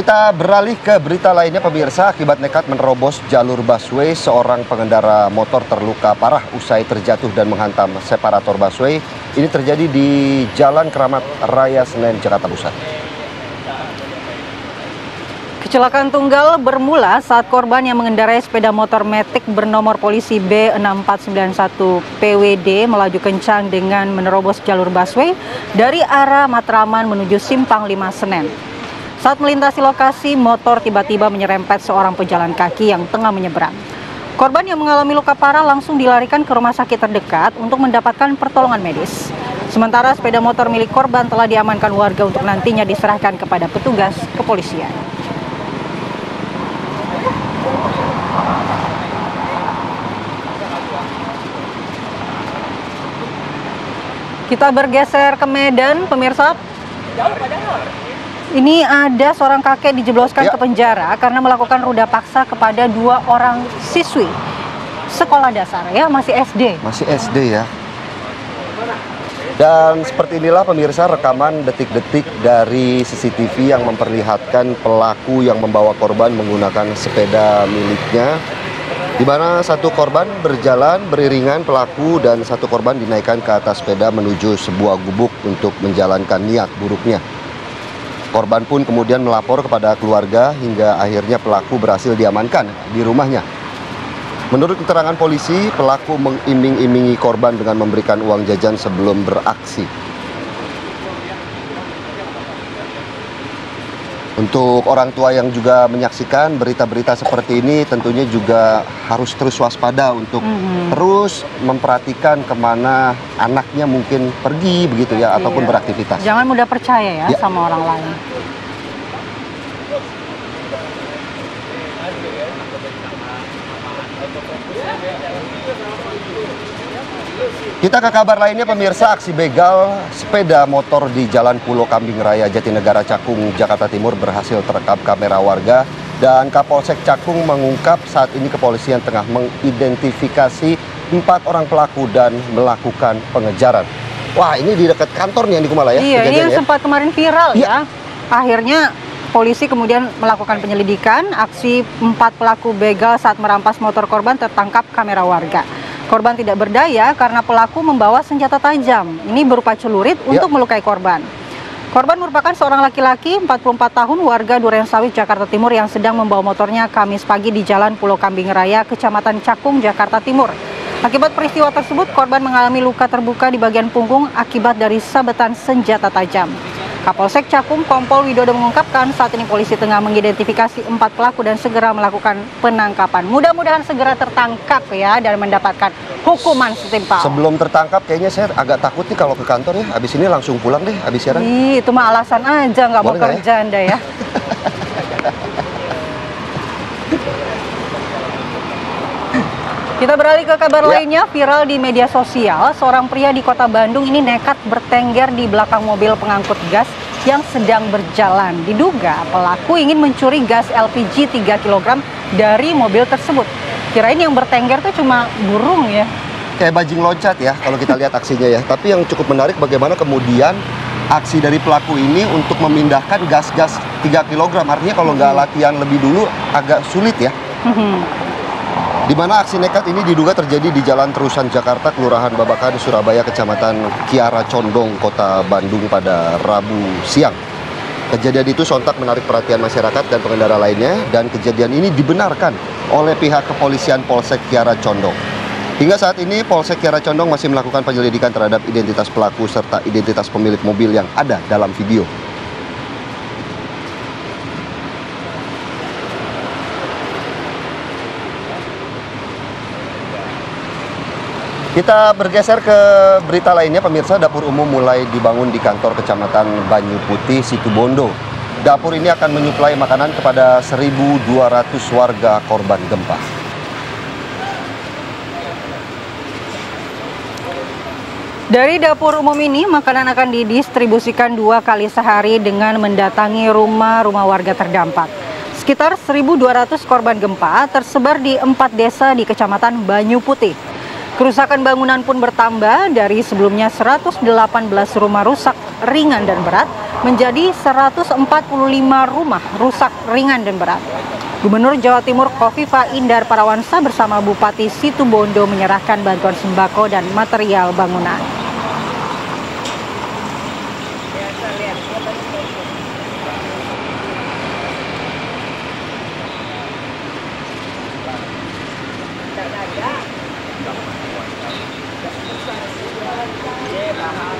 Kita beralih ke berita lainnya pemirsa, akibat nekat menerobos jalur busway, seorang pengendara motor terluka parah usai terjatuh dan menghantam separator busway. Ini terjadi di Jalan Keramat Raya Senen, Jakarta Pusat. Kecelakaan tunggal bermula saat korban yang mengendarai sepeda motor Matic bernomor polisi B6491 PWD melaju kencang dengan menerobos jalur busway dari arah Matraman menuju Simpang 5 Senen. Saat melintasi lokasi, motor tiba-tiba menyerempet seorang pejalan kaki yang tengah menyeberang. Korban yang mengalami luka parah langsung dilarikan ke rumah sakit terdekat untuk mendapatkan pertolongan medis. Sementara sepeda motor milik korban telah diamankan warga untuk nantinya diserahkan kepada petugas kepolisian. Kita bergeser ke Medan, pemirsa. Ini ada seorang kakek dijebloskan ke penjara karena melakukan ruda paksa kepada 2 orang siswi sekolah dasar, ya, masih SD. Masih SD ya. Dan seperti inilah pemirsa rekaman detik-detik dari CCTV yang memperlihatkan pelaku yang membawa korban menggunakan sepeda miliknya, di mana satu korban berjalan beriringan pelaku dan satu korban dinaikkan ke atas sepeda menuju sebuah gubuk untuk menjalankan niat buruknya. Korban pun kemudian melapor kepada keluarga hingga akhirnya pelaku berhasil diamankan di rumahnya. Menurut keterangan polisi, pelaku mengiming-imingi korban dengan memberikan uang jajan sebelum beraksi. Untuk orang tua yang juga menyaksikan berita-berita seperti ini tentunya juga harus terus waspada untuk terus memperhatikan kemana anaknya mungkin pergi begitu ya, ataupun beraktivitas. Jangan mudah percaya ya sama orang lain. Kita ke kabar lainnya pemirsa, aksi begal sepeda motor di Jalan Pulau Kambing Raya Jatinegara Cakung, Jakarta Timur berhasil terekam kamera warga dan Kapolsek Cakung mengungkap saat ini kepolisian tengah mengidentifikasi 4 orang pelaku dan melakukan pengejaran. Wah, ini di dekat kantornya di Kumala ya? Iya, ini yang sempat kemarin viral ya. Akhirnya polisi kemudian melakukan penyelidikan, aksi 4 pelaku begal saat merampas motor korban tertangkap kamera warga. Korban tidak berdaya karena pelaku membawa senjata tajam. Ini berupa celurit untuk melukai korban. Korban merupakan seorang laki-laki 44 tahun warga Durensawit, Jakarta Timur yang sedang membawa motornya Kamis pagi di Jalan Pulau Kambing Raya, Kecamatan Cakung, Jakarta Timur. Akibat peristiwa tersebut, korban mengalami luka terbuka di bagian punggung akibat dari sabetan senjata tajam. Kapolsek Cakung Kompol Widodo mengungkapkan saat ini polisi tengah mengidentifikasi 4 pelaku dan segera melakukan penangkapan. Mudah-mudahan segera tertangkap ya dan mendapatkan hukuman setimpal. Sebelum tertangkap kayaknya saya agak takut nih kalau ke kantor ya. Habis ini langsung pulang deh, habis siaran. Itu mah alasan aja, nggak mau kerja ya? Anda ya. Kita beralih ke kabar lainnya, viral di media sosial. Seorang pria di kota Bandung ini nekat bertengger di belakang mobil pengangkut gas yang sedang berjalan. Diduga pelaku ingin mencuri gas LPG 3 kg dari mobil tersebut. Kirain yang bertengger tuh cuma burung ya. Kayak bajing loncat ya kalau kita lihat aksinya ya. Tapi yang cukup menarik bagaimana kemudian aksi dari pelaku ini untuk memindahkan gas-gas 3 kg. Artinya kalau nggak latihan lebih dulu agak sulit ya. Di mana aksi nekat ini diduga terjadi di Jalan Terusan Jakarta, Kelurahan Babakan, Surabaya, Kecamatan Kiara Condong, Kota Bandung pada Rabu siang. Kejadian itu sontak menarik perhatian masyarakat dan pengendara lainnya, dan kejadian ini dibenarkan oleh pihak kepolisian Polsek Kiara Condong. Hingga saat ini Polsek Kiara Condong masih melakukan penyelidikan terhadap identitas pelaku serta identitas pemilik mobil yang ada dalam video. Kita bergeser ke berita lainnya pemirsa, dapur umum mulai dibangun di kantor Kecamatan Banyu Putih, Situbondo. Dapur ini akan menyuplai makanan kepada 1.200 warga korban gempa. Dari dapur umum ini, makanan akan didistribusikan 2 kali sehari dengan mendatangi rumah-rumah warga terdampak. Sekitar 1.200 korban gempa tersebar di 4 desa di Kecamatan Banyu Putih. Kerusakan bangunan pun bertambah dari sebelumnya 118 rumah rusak ringan dan berat menjadi 145 rumah rusak ringan dan berat. Gubernur Jawa Timur Khofifah Indar Parawansa bersama Bupati Situbondo menyerahkan bantuan sembako dan material bangunan.